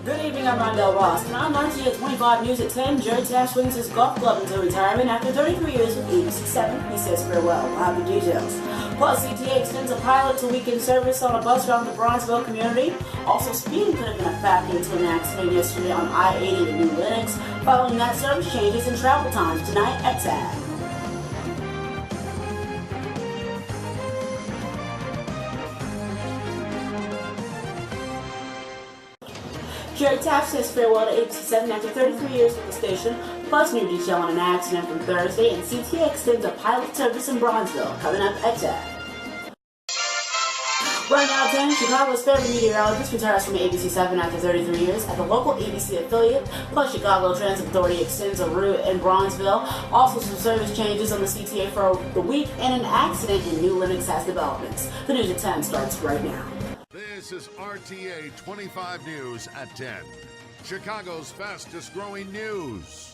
Good evening, I'm Rondell Ross. Tonight on RTA 25 News at 10, Jerry Taft swings his golf club until retirement after 33 years with ABC7. He says farewell. We'll have the details. Plus, CTA extends a pilot to weekend service on a bus around the Bronzeville community. Also, speeding could have been a factor into an accident yesterday on I-80 in New Lenox. Following that, service changes and travel times tonight at Taft. Jerry Taft says farewell to ABC7 after 33 years with the station, plus new detail on an accident from Thursday, and CTA extends a pilot service in Bronzeville, coming up at Taft. Right now, 10, Chicago's favorite meteorologist retires from ABC7 after 33 years at the local ABC affiliate, plus Chicago Transit Authority extends a route in Bronzeville. Also, some service changes on the CTA for the week, and an accident in New Lenox has developments. The news at 10 starts right now. This is RTA 25 News at 10. Chicago's fastest growing news.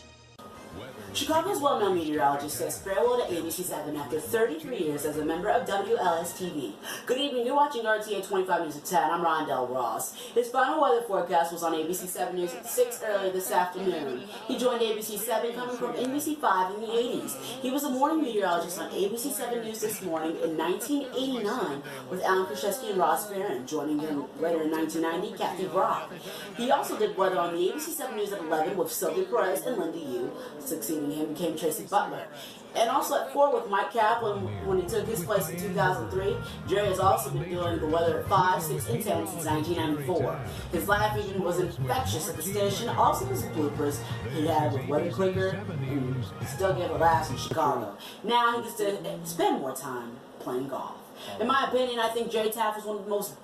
Chicago's well-known meteorologist says farewell to ABC7 after 33 years as a member of WLS-TV. Good evening, you're watching RTA 25 News at 10. I'm Rondell Ross. His final weather forecast was on ABC7 News at 6 earlier this afternoon. He joined ABC7 coming from NBC5 in the 80s. He was a morning meteorologist on ABC7 News this morning in 1989 with Alan Krzyzewski and Ross Barron, joining him later in 1990, Kathy Brock. He also did weather on the ABC7 News at 11 with Sylvia Perez and Linda Yu. Succeeding him became Tracy Butler. And also at 4 with Mike Kaplan when he took his place in 2003. Jerry has also been doing the weather at 5, 6, and 10 since 1994. His laugh even was infectious at the station. Also his bloopers he had with Weather Clicker and still gave a laugh in Chicago. Now he gets to spend more time playing golf. In my opinion, I think Jerry Taft is one of the most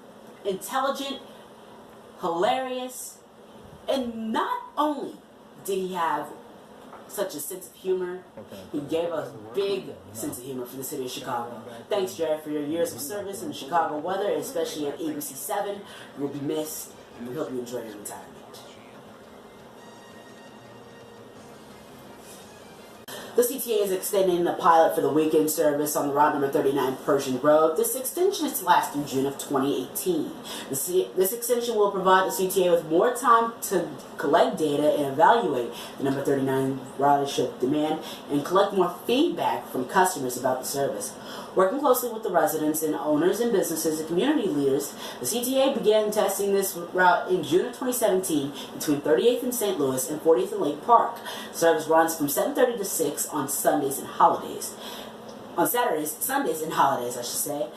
intelligent, hilarious, and not only did he have such a sense of humor, he gave us big sense of humor for the city of Chicago. Thanks, Jerry, for your years of service in the Chicago weather, especially at ABC7. You'll be missed, and we hope you enjoy your retirement. The CTA is extending the pilot for the weekend service on the Route number 39 Pershing Road. This extension is to last through June of 2018. This extension will provide the CTA with more time to collect data and evaluate the number 39 ridership demand and collect more feedback from customers about the service. Working closely with the residents and owners and businesses and community leaders, the CTA began testing this route in June of 2017 between 38th and St. Louis and 40th and Lake Park. The service runs from 7:30 to 6 on Sundays and holidays. On Sundays and holidays, I should say.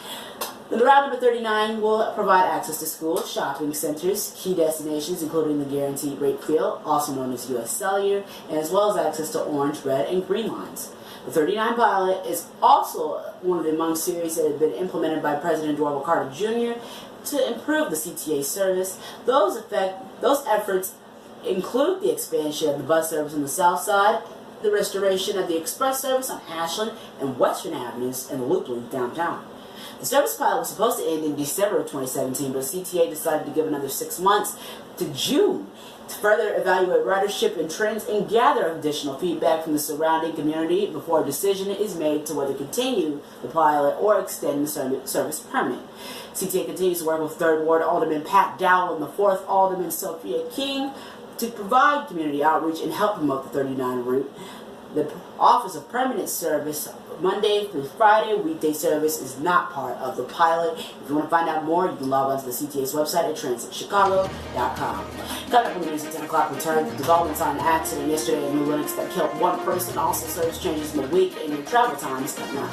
The route number 39 will provide access to schools, shopping centers, key destinations including the Guaranteed Rate Field, also known as U.S. Cellular, and as well as access to orange, red, and green lines. The 39 pilot is also one of the among series that have been implemented by President Dorval Carter Jr. to improve the CTA service. Those efforts include the expansion of the bus service on the south side, the restoration of the express service on Ashland and Western Avenues, and the Loop Link downtown. The service pilot was supposed to end in December of 2017, but the CTA decided to give another 6 months to June to further evaluate ridership and trends and gather additional feedback from the surrounding community before a decision is made to whether continue the pilot or extend the service permit. CTA continues to work with 3rd Ward Alderman Pat Dowell and the 4th Alderman Sophia King to provide community outreach and help promote the 39 route. The Office of Permanent Service, Monday through Friday, weekday service is not part of the pilot. If you want to find out more, you can log on to the CTA's website at transitchicago.com. Coming up on the news at 10 o'clock, return to developments on an accident yesterday in New Lenox that killed one person. Also, service changes in the week and your travel time is coming up.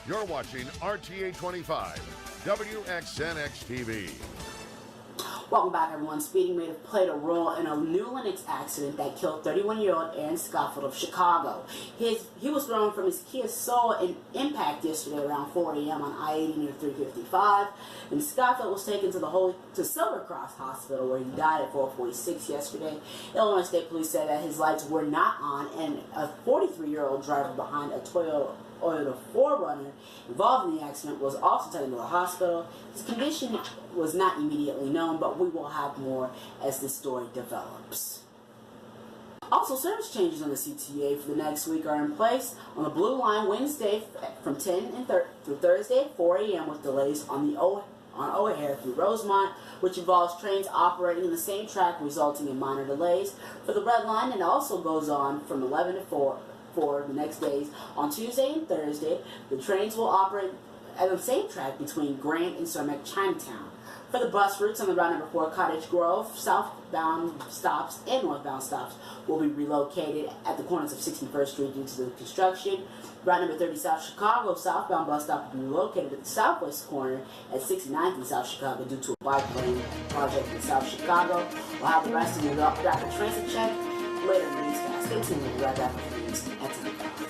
You're watching RTA 25, WXNX-TV. Welcome back, everyone. Speeding may have played a role in a New Lenox accident that killed 31-year-old Aaron Schofield of Chicago. He was thrown from his Kia Soul in impact yesterday around 4 a.m. on I-80 near 355, and Schofield was taken to Silver Cross Hospital, where he died at 4:46 yesterday. Illinois State Police said that his lights were not on, and a 43-year-old driver behind a Toyota 4Runner involved in the accident was also taken to the hospital. His condition was not immediately known, but we will have more as the story develops. Also, service changes on the CTA for the next week are in place. On the Blue Line, Wednesday from 10 through Thursday at 4 a.m. with delays on O'Hare through Rosemont, which involves trains operating in the same track, resulting in minor delays. For the Red Line, it also goes on from 11 to 4 the next days. On Tuesday and Thursday, the trains will operate at the same track between Grant and Cermak Chinatown. For the bus routes on the route number 4, Cottage Grove, southbound stops and northbound stops will be relocated at the corners of 61st Street due to the construction. Route number 30 South Chicago, southbound bus stop will be relocated at the southwest corner at 69th and South Chicago due to a bike lane project in South Chicago. We'll have the rest of the rapid transit check later in the newscast. Continue to be right back with the news at 10 o'clock.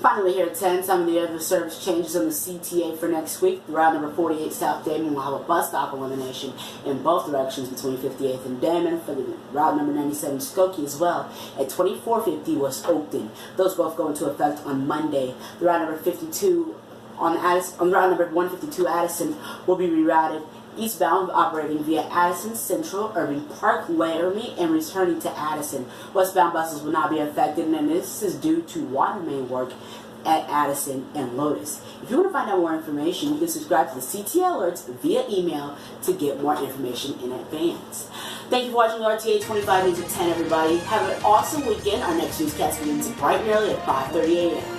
Finally, here at 10, some of the other service changes on the CTA for next week. The route number 48 South Damon will have a bus stop elimination in both directions between 58th and Damon. For the route number 97 Skokie as well at 2450 West Oakton. Those both go into effect on Monday. The route number 52 on route number 152 Addison will be rerouted eastbound, operating via Addison Central, Irving Park, Laramie, and returning to Addison. Westbound buses will not be affected, and this is due to water main work at Addison and Lotus. If you want to find out more information, you can subscribe to the CTA alerts via email to get more information in advance. Thank you for watching the RTA 25 News at 10, everybody. Have an awesome weekend. Our next newscast begins bright and early at 5:30 a.m.